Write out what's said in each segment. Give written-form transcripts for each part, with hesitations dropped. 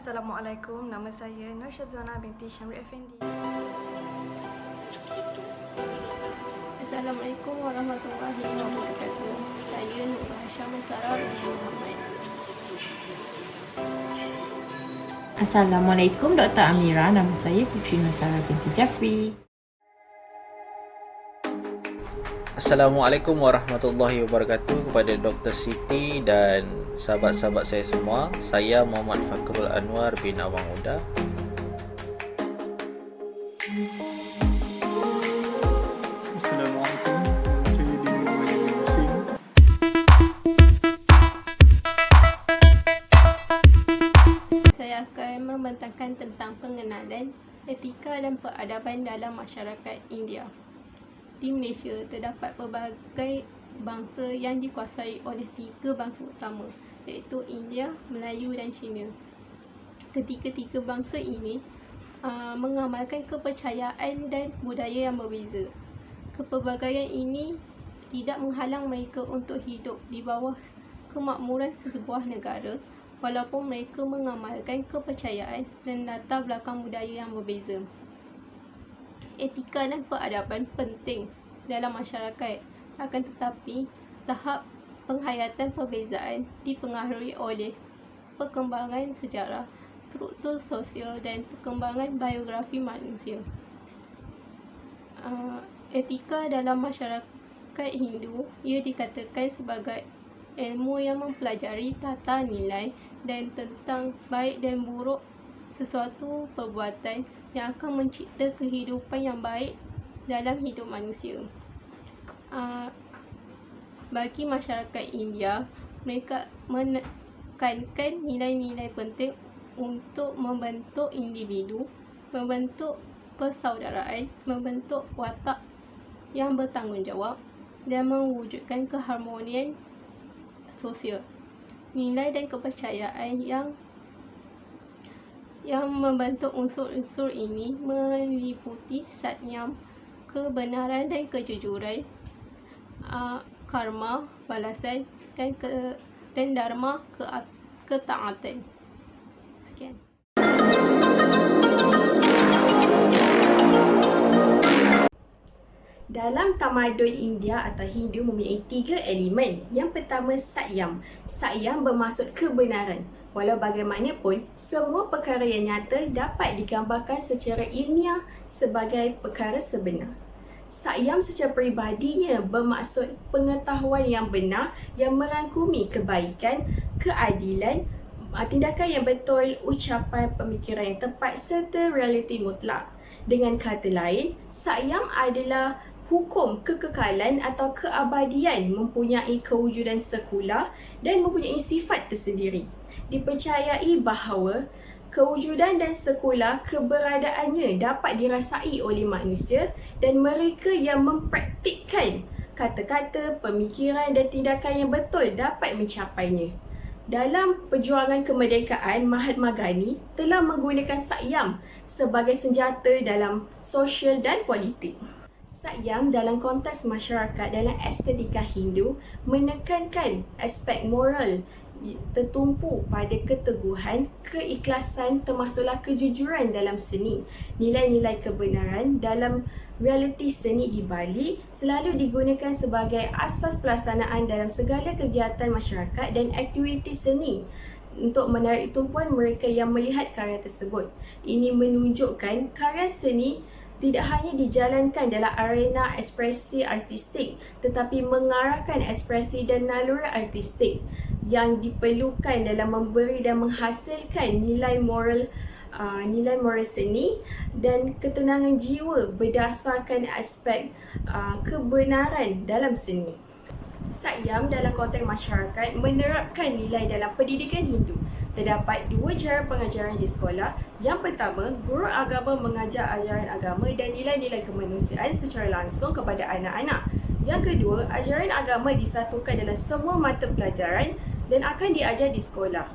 Assalamualaikum, nama saya Nur Syazwana binti Syamri Effendi. Assalamualaikum warahmatullahi wabarakatuh. Saya Nur Hasham Sarah binti Muhammad. Assalamualaikum Dr. Amira, nama saya Putri Nusara binti Jafri. Assalamualaikum warahmatullahi wabarakatuh kepada Dr. Siti dan sahabat-sahabat saya semua. Saya Muhammad Fakrul Anwar bin Awang Uda. Assalamualaikum, saya Dini Muhammad Hussein. Saya akan membentangkan tentang pengenalan etika dan peradaban dalam masyarakat India. Di Malaysia terdapat pelbagai bangsa yang dikuasai oleh 3 bangsa utama, iaitu India, Melayu dan Cina. Ketiga-tiga bangsa ini mengamalkan kepercayaan dan budaya yang berbeza. Kepelbagaian ini tidak menghalang mereka untuk hidup di bawah kemakmuran sesebuah negara, walaupun mereka mengamalkan kepercayaan dan latar belakang budaya yang berbeza. Etika dan peradaban penting dalam masyarakat, akan tetapi tahap penghayatan perbezaan dipengaruhi oleh perkembangan sejarah, struktur sosial dan perkembangan biografi manusia. Etika dalam masyarakat Hindu, ia dikatakan sebagai ilmu yang mempelajari tata nilai dan tentang baik dan buruk sesuatu perbuatan yang akan mencipta kehidupan yang baik dalam hidup manusia. Bagi masyarakat India, mereka menekankan nilai-nilai penting untuk membentuk individu, membentuk persaudaraan, membentuk watak yang bertanggungjawab dan mewujudkan keharmonian sosial. Nilai dan kepercayaan yang membentuk unsur-unsur ini meliputi satyam, kebenaran dan kejujuran, karma, balasan dan dharma, ketaatan. Sekian. Dalam tamadun India atau Hindu mempunyai 3 elemen. Yang pertama, satyam. Satyam bermaksud kebenaran. Walau bagaimanapun, semua perkara yang nyata dapat digambarkan secara ilmiah sebagai perkara sebenar. Satyam secara peribadinya bermaksud pengetahuan yang benar yang merangkumi kebaikan, keadilan, tindakan yang betul, ucapan, pemikiran yang tepat serta realiti mutlak. Dengan kata lain, satyam adalah hukum kekekalan atau keabadian, mempunyai kewujudan sekular dan mempunyai sifat tersendiri. Dipercayai bahawa kewujudan dan sekular keberadaannya dapat dirasai oleh manusia dan mereka yang mempraktikkan kata-kata, pemikiran dan tindakan yang betul dapat mencapainya. Dalam perjuangan kemerdekaan, Mahatma Gandhi telah menggunakan satyam sebagai senjata dalam sosial dan politik. Satyam dalam konteks masyarakat dalam estetika Hindu menekankan aspek moral tertumpu pada keteguhan, keikhlasan termasuklah kejujuran dalam seni. Nilai-nilai kebenaran dalam realiti seni di Bali selalu digunakan sebagai asas pelaksanaan dalam segala kegiatan masyarakat dan aktiviti seni untuk menarik tumpuan mereka yang melihat karya tersebut. Ini menunjukkan karya seni tidak hanya dijalankan dalam arena ekspresi artistik, tetapi mengarahkan ekspresi dan naluri artistik yang diperlukan dalam memberi dan menghasilkan nilai moral seni dan ketenangan jiwa berdasarkan aspek kebenaran dalam seni. Satyam dalam konteks masyarakat menerapkan nilai dalam pendidikan Hindu. Terdapat 2 cara pengajaran di sekolah. Yang pertama, guru agama mengajar ajaran agama dan nilai-nilai kemanusiaan secara langsung kepada anak-anak. Yang kedua, ajaran agama disatukan dalam semua mata pelajaran dan akan diajar di sekolah.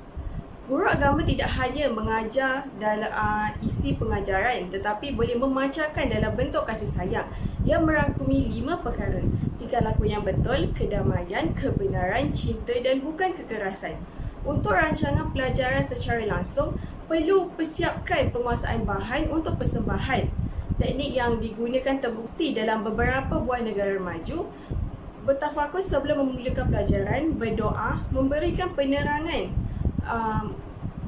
Guru agama tidak hanya mengajar dalam isi pengajaran, tetapi boleh memancarkan dalam bentuk kasih sayang yang merangkumi 5 perkara: tingkah laku yang betul, kedamaian, kebenaran, cinta dan bukan kekerasan. Untuk rancangan pelajaran secara langsung, perlu persiapkan penguasaan bahan untuk persembahan. Teknik yang digunakan terbukti dalam beberapa buah negara maju. Bertafakus sebelum memulakan pelajaran, berdoa, memberikan penerangan,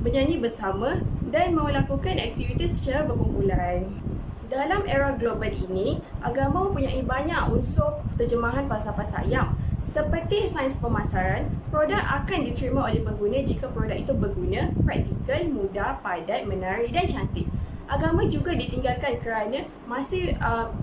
bernyanyi bersama dan melakukan aktiviti secara berkumpulan. Dalam era global ini, agama mempunyai banyak unsur terjemahan falsafah sayang. Seperti sains pemasaran, produk akan diterima oleh pengguna jika produk itu berguna, praktikal, mudah, padat, menarik dan cantik. Agama juga ditinggalkan kerana masih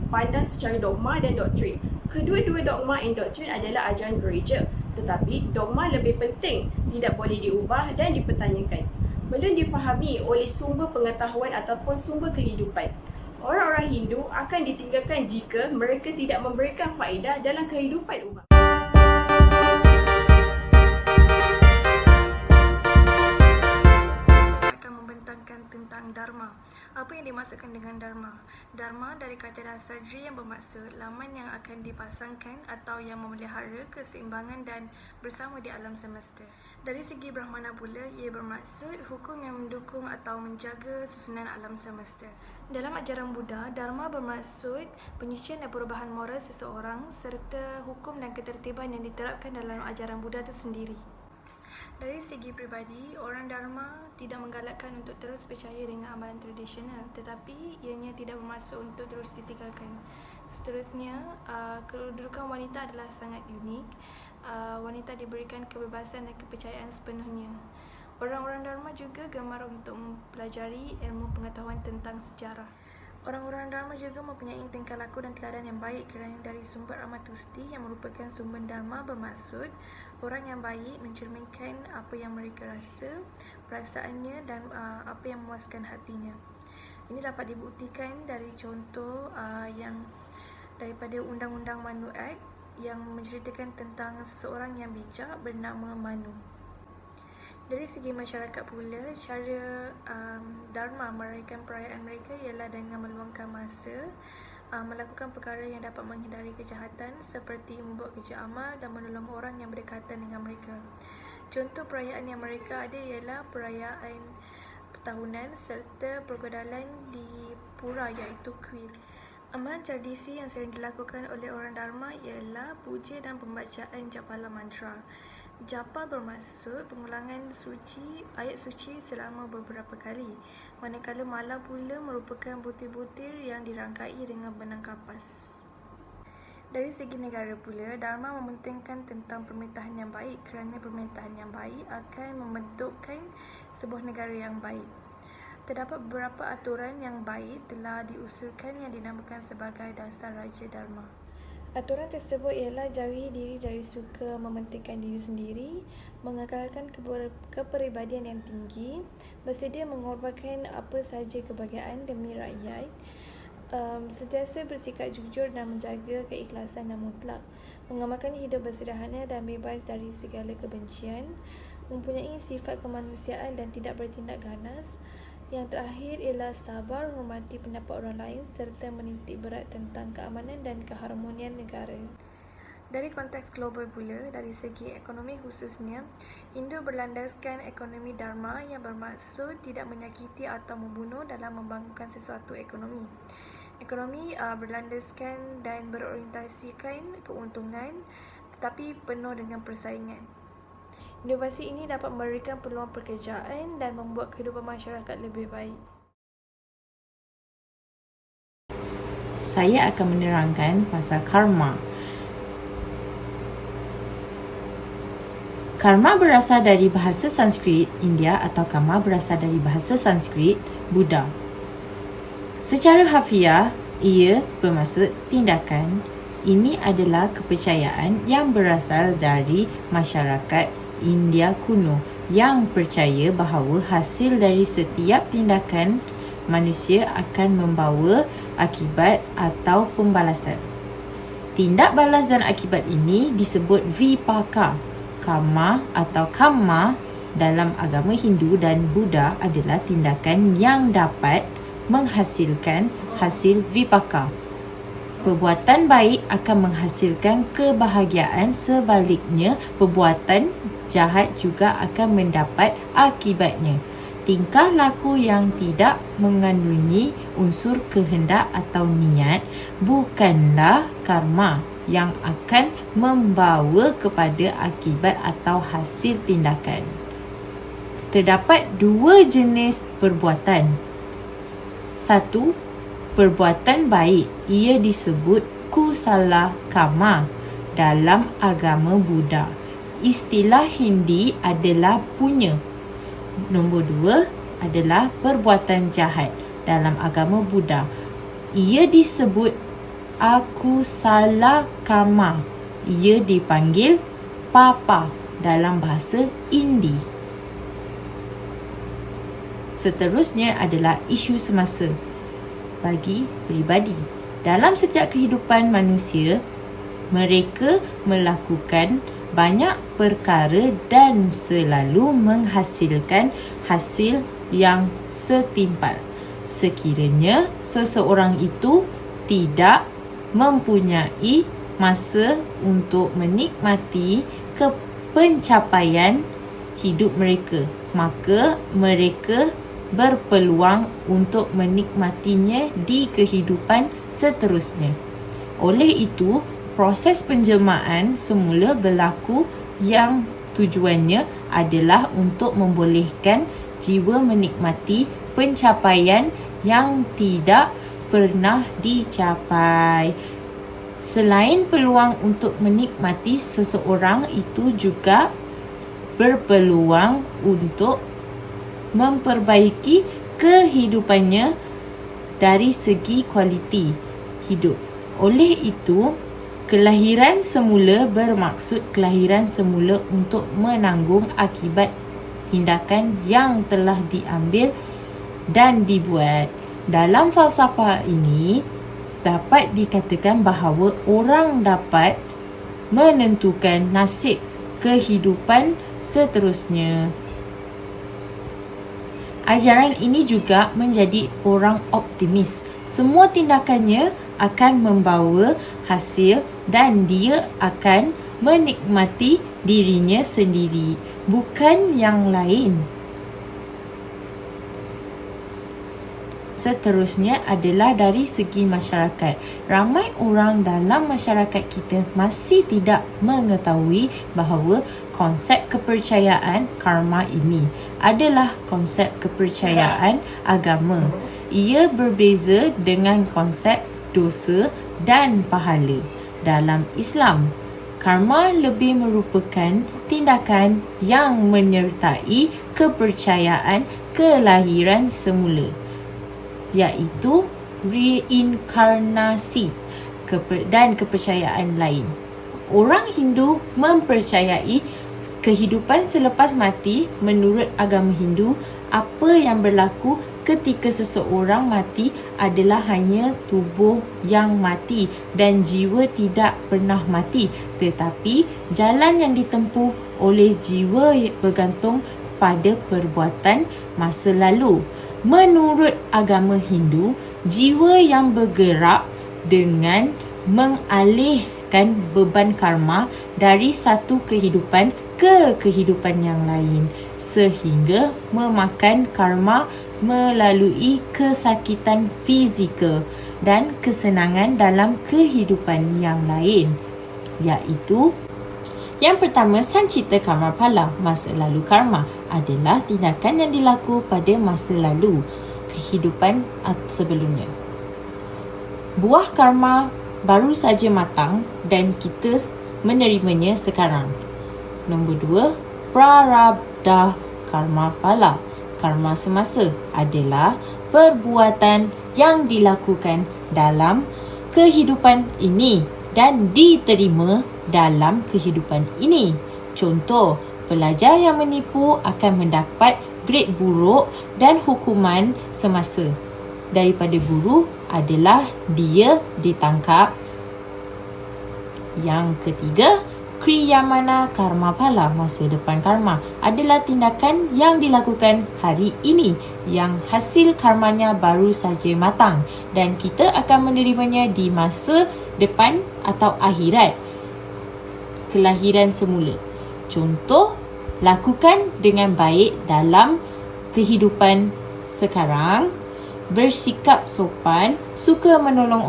pandang secara dogma dan doktrin. Kedua-dua dogma dan doktrin adalah ajaran gereja, tetapi dogma lebih penting, tidak boleh diubah dan dipertanyakan. Belum difahami oleh sumber pengetahuan ataupun sumber kehidupan. Orang-orang Hindu akan ditinggalkan jika mereka tidak memberikan faedah dalam kehidupan umat. Tentang Dharma. Apa yang dimaksudkan dengan Dharma? Dharma dari kata dasar Dri yang bermaksud laman yang akan dipasangkan atau yang memelihara keseimbangan dan bersama di alam semesta. Dari segi Brahmana pula, ia bermaksud hukum yang mendukung atau menjaga susunan alam semesta. Dalam ajaran Buddha, Dharma bermaksud penyucian dan perubahan moral seseorang serta hukum dan ketertiban yang diterapkan dalam ajaran Buddha itu sendiri. Dari segi peribadi, orang Dharma tidak menggalakkan untuk terus percaya dengan amalan tradisional, tetapi ianya tidak bermaksud untuk terus ditinggalkan. Seterusnya, kedudukan wanita adalah sangat unik. Wanita diberikan kebebasan dan kepercayaan sepenuhnya. Orang-orang Dharma juga gemar untuk mempelajari ilmu pengetahuan tentang sejarah. Orang-orang Dharma juga mempunyai tingkah laku dan teladan yang baik kerana dari sumber Amatusti yang merupakan sumber Dharma bermaksud orang yang baik mencerminkan apa yang mereka rasa, perasaannya dan apa yang memuaskan hatinya. Ini dapat dibuktikan dari contoh yang daripada Undang-Undang Manu Act yang menceritakan tentang seseorang yang bijak bernama Manu. Dari segi masyarakat pula, cara Dharma meraihkan perayaan mereka ialah dengan meluangkan masa, melakukan perkara yang dapat menghindari kejahatan seperti membuat kerja amal dan menolong orang yang berdekatan dengan mereka. Contoh perayaan yang mereka ada ialah perayaan tahunan serta pergodalan di pura iaitu kuil. Amalan tradisi yang sering dilakukan oleh orang Dharma ialah puja dan pembacaan japala mantra. Japa bermaksud pengulangan ayat suci selama beberapa kali, manakala mala pula merupakan butir-butir yang dirangkai dengan benang kapas. Dari segi negara pula, Dharma mementingkan tentang pemerintahan yang baik kerana pemerintahan yang baik akan membentukkan sebuah negara yang baik. Terdapat beberapa aturan yang baik telah diusulkan yang dinamakan sebagai dasar Raja Dharma. Aturan tersebut ialah jauhi diri dari suka mementingkan diri sendiri, mengekalkan kepribadian yang tinggi, bersedia mengorbankan apa sahaja kebahagiaan demi rakyat, sentiasa bersikap jujur dan menjaga keikhlasan yang mutlak, mengamalkan hidup bersederhana dan bebas dari segala kebencian, mempunyai sifat kemanusiaan dan tidak bertindak ganas. Yang terakhir ialah sabar, hormati pendapat orang lain serta menitik berat tentang keamanan dan keharmonian negara. Dari konteks global pula, dari segi ekonomi khususnya, Hindu berlandaskan ekonomi Dharma yang bermaksud tidak menyakiti atau membunuh dalam membangunkan sesuatu ekonomi. Ekonomi berlandaskan dan berorientasikan keuntungan tetapi penuh dengan persaingan. Inovasi ini dapat memberikan peluang pekerjaan dan membuat kehidupan masyarakat lebih baik. Saya akan menerangkan pasal karma. Karma berasal dari bahasa Sanskrit India atau karma berasal dari bahasa Sanskrit Buddha. Secara harfiah, ia bermaksud tindakan. Ini adalah kepercayaan yang berasal dari masyarakat India kuno yang percaya bahawa hasil dari setiap tindakan manusia akan membawa akibat atau pembalasan. Tindak balas dan akibat ini disebut vipaka. Karma atau kamma dalam agama Hindu dan Buddha adalah tindakan yang dapat menghasilkan hasil vipaka. Perbuatan baik akan menghasilkan kebahagiaan, sebaliknya perbuatan jahat juga akan mendapat akibatnya. tingkah laku yang tidak mengandungi unsur kehendak atau niat bukanlah karma yang akan membawa kepada akibat atau hasil tindakan. Terdapat dua jenis perbuatan. Satu, perbuatan baik. Ia disebut kusala karma dalam agama Buddha. Istilah Hindi adalah punya. Nombor dua adalah perbuatan jahat dalam agama Buddha. Ia disebut akusala karma. Ia dipanggil papa dalam bahasa Hindi. Seterusnya adalah isu semasa bagi peribadi. Dalam setiap kehidupan manusia, mereka melakukan banyak perkara dan selalu menghasilkan hasil yang setimpal. Sekiranya seseorang itu tidak mempunyai masa untuk menikmati pencapaian hidup mereka, maka mereka berpeluang untuk menikmatinya di kehidupan seterusnya. Oleh itu, proses penjelmaan semula berlaku yang tujuannya adalah untuk membolehkan jiwa menikmati pencapaian yang tidak pernah dicapai. Selain peluang untuk menikmati, seseorang itu juga berpeluang untuk memperbaiki kehidupannya dari segi kualiti hidup. Oleh itu, kelahiran semula bermaksud kelahiran semula untuk menanggung akibat tindakan yang telah diambil dan dibuat. Dalam falsafah ini, dapat dikatakan bahawa orang dapat menentukan nasib kehidupan seterusnya. Ajaran ini juga menjadi orang optimis. Semua tindakannya akan membawa hasil dan dia akan menikmati dirinya sendiri, bukan yang lain. Seterusnya adalah dari segi masyarakat. Ramai orang dalam masyarakat kita masih tidak mengetahui bahawa konsep kepercayaan karma ini adalah konsep kepercayaan agama. Ia berbeza dengan konsep dosa dan pahala. Dalam Islam, karma lebih merupakan tindakan yang menyertai kepercayaan kelahiran semula, iaitu reinkarnasi dan kepercayaan lain. Orang Hindu mempercayai kehidupan selepas mati. Menurut agama Hindu, apa yang berlaku ketika seseorang mati adalah hanya tubuh yang mati dan jiwa tidak pernah mati, tetapi jalan yang ditempuh oleh jiwa bergantung pada perbuatan masa lalu. Menurut agama Hindu, jiwa yang bergerak dengan mengalihkan beban karma dari satu kehidupan ke kehidupan yang lain, sehingga memakan karma melalui kesakitan fizikal dan kesenangan dalam kehidupan yang lain, iaitu yang pertama, sancita karma pala. Masa lalu karma adalah tindakan yang dilaku pada masa lalu kehidupan sebelumnya. Buah karma baru saja matang dan kita menerimanya sekarang. Nombor 2, prarabdha karma pala. Karma semasa adalah perbuatan yang dilakukan dalam kehidupan ini dan diterima dalam kehidupan ini. Contoh, pelajar yang menipu akan mendapat grade buruk dan hukuman semasa daripada guru adalah dia ditangkap. Yang ketiga, kriyamana karma pala. Masa depan karma adalah tindakan yang dilakukan hari ini yang hasil karmanya baru saja matang dan kita akan menerimanya di masa depan atau akhirat, kelahiran semula. Contoh, lakukan dengan baik dalam kehidupan sekarang, bersikap sopan, suka menolong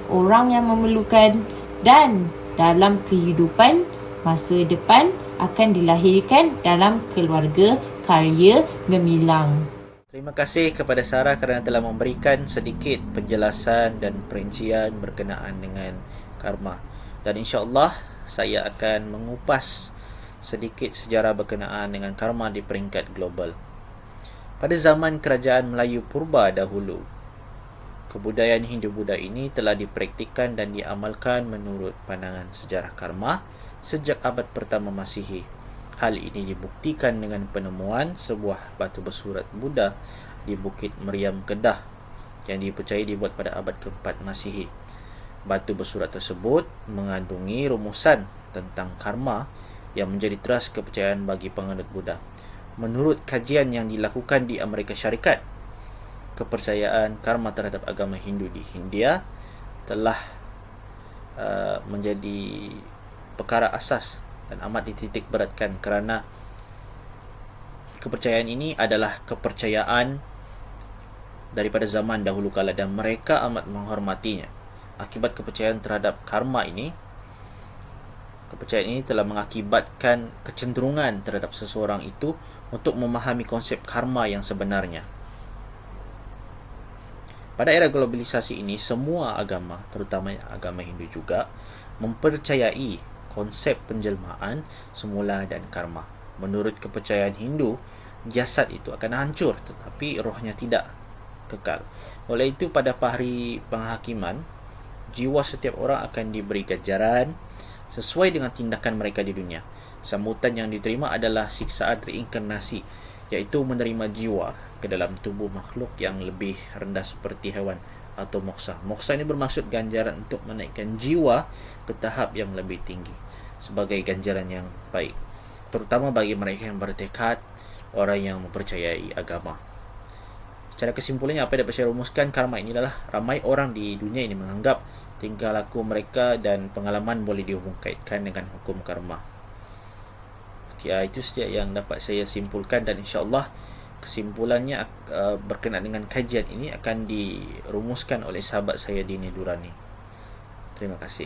orang yang memerlukan, dan dalam kehidupan masa depan akan dilahirkan dalam keluarga kaya gemilang. Terima kasih kepada Sarah kerana telah memberikan sedikit penjelasan dan perincian berkenaan dengan karma. Dan insya-Allah saya akan mengupas sedikit sejarah berkenaan dengan karma di peringkat global. Pada zaman kerajaan Melayu purba dahulu, kebudayaan Hindu-Buddha ini telah dipraktikkan dan diamalkan menurut pandangan sejarah karma sejak abad pertama Masihi. Hal ini dibuktikan dengan penemuan sebuah batu bersurat Buddha di Bukit Meriam, Kedah yang dipercayai dibuat pada abad ke-4 Masihi. Batu bersurat tersebut mengandungi rumusan tentang karma yang menjadi teras kepercayaan bagi penganut Buddha. Menurut kajian yang dilakukan di Amerika Syarikat, kepercayaan karma terhadap agama Hindu di India telah menjadi perkara asas dan amat dititik beratkan kerana kepercayaan ini adalah kepercayaan daripada zaman dahulu kala dan mereka amat menghormatinya. Akibat kepercayaan terhadap karma ini, kepercayaan ini telah mengakibatkan kecenderungan terhadap seseorang itu untuk memahami konsep karma yang sebenarnya. Pada era globalisasi ini, semua agama, terutama agama Hindu juga, mempercayai konsep penjelmaan semula dan karma. Menurut kepercayaan Hindu, jasad itu akan hancur tetapi rohnya tidak kekal. Oleh itu pada hari penghakiman, jiwa setiap orang akan diberi ganjaran sesuai dengan tindakan mereka di dunia. Sambutan yang diterima adalah siksaan reinkarnasi, iaitu menerima jiwa ke dalam tubuh makhluk yang lebih rendah seperti hewan atau moksa. Moksa ini bermaksud ganjaran untuk menaikkan jiwa ke tahap yang lebih tinggi sebagai ganjaran yang baik, terutama bagi mereka yang bertekad, orang yang mempercayai agama. Secara kesimpulannya, apa yang dapat saya rumuskan, karma ini adalah ramai orang di dunia ini menganggap tingkah laku mereka dan pengalaman boleh dihubungkaitkan dengan hukum karma. Itu saja yang dapat saya simpulkan dan insya-Allah kesimpulannya berkenaan dengan kajian ini akan dirumuskan oleh sahabat saya Dini Durani. Terima kasih.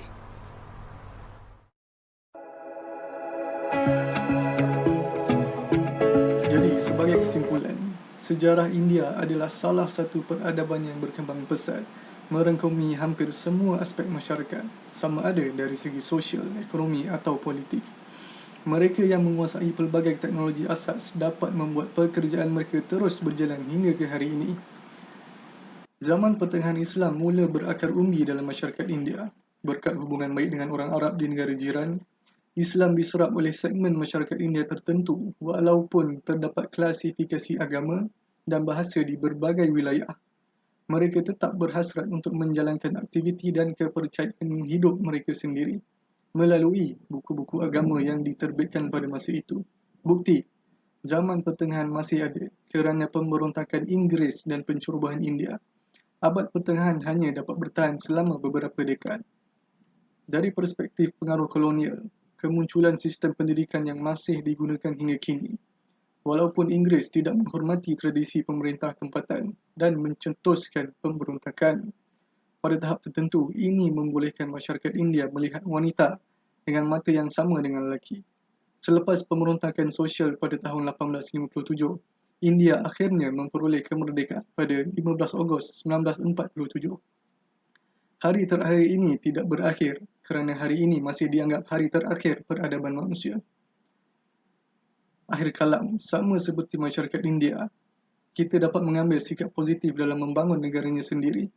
Jadi, sebagai kesimpulan, sejarah India adalah salah satu peradaban yang berkembang pesat, merangkumi hampir semua aspek masyarakat, sama ada dari segi sosial, ekonomi atau politik. Mereka yang menguasai pelbagai teknologi asas dapat membuat pekerjaan mereka terus berjalan hingga ke hari ini. Zaman pertengahan Islam mula berakar umbi dalam masyarakat India. Berkat hubungan baik dengan orang Arab di negara jiran, Islam diserap oleh segmen masyarakat India tertentu walaupun terdapat klasifikasi agama dan bahasa di berbagai wilayah. Mereka tetap berhasrat untuk menjalankan aktiviti dan kepercayaan hidup mereka sendiri melalui buku-buku agama yang diterbitkan pada masa itu. Bukti, zaman pertengahan masih ada kerana pemberontakan Inggeris dan pencerobohan India. Abad pertengahan hanya dapat bertahan selama beberapa dekad. Dari perspektif pengaruh kolonial, kemunculan sistem pendidikan yang masih digunakan hingga kini. Walaupun Inggeris tidak menghormati tradisi pemerintah tempatan dan mencetuskan pemberontakan, pada tahap tertentu ini membolehkan masyarakat India melihat wanita dengan mata yang sama dengan lelaki. Selepas pemberontakan sosial pada tahun 1857, India akhirnya memperoleh kemerdekaan pada 15 Ogos 1947. Hari terakhir ini tidak berakhir kerana hari ini masih dianggap hari terakhir peradaban manusia. Akhir kalam, sama seperti masyarakat India, kita dapat mengambil sikap positif dalam membangun negaranya sendiri.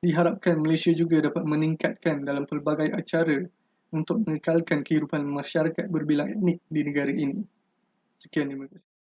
Diharapkan Malaysia juga dapat meningkatkan dalam pelbagai acara untuk mengekalkan kehidupan masyarakat berbilang etnik di negara ini. Sekian, terima kasih.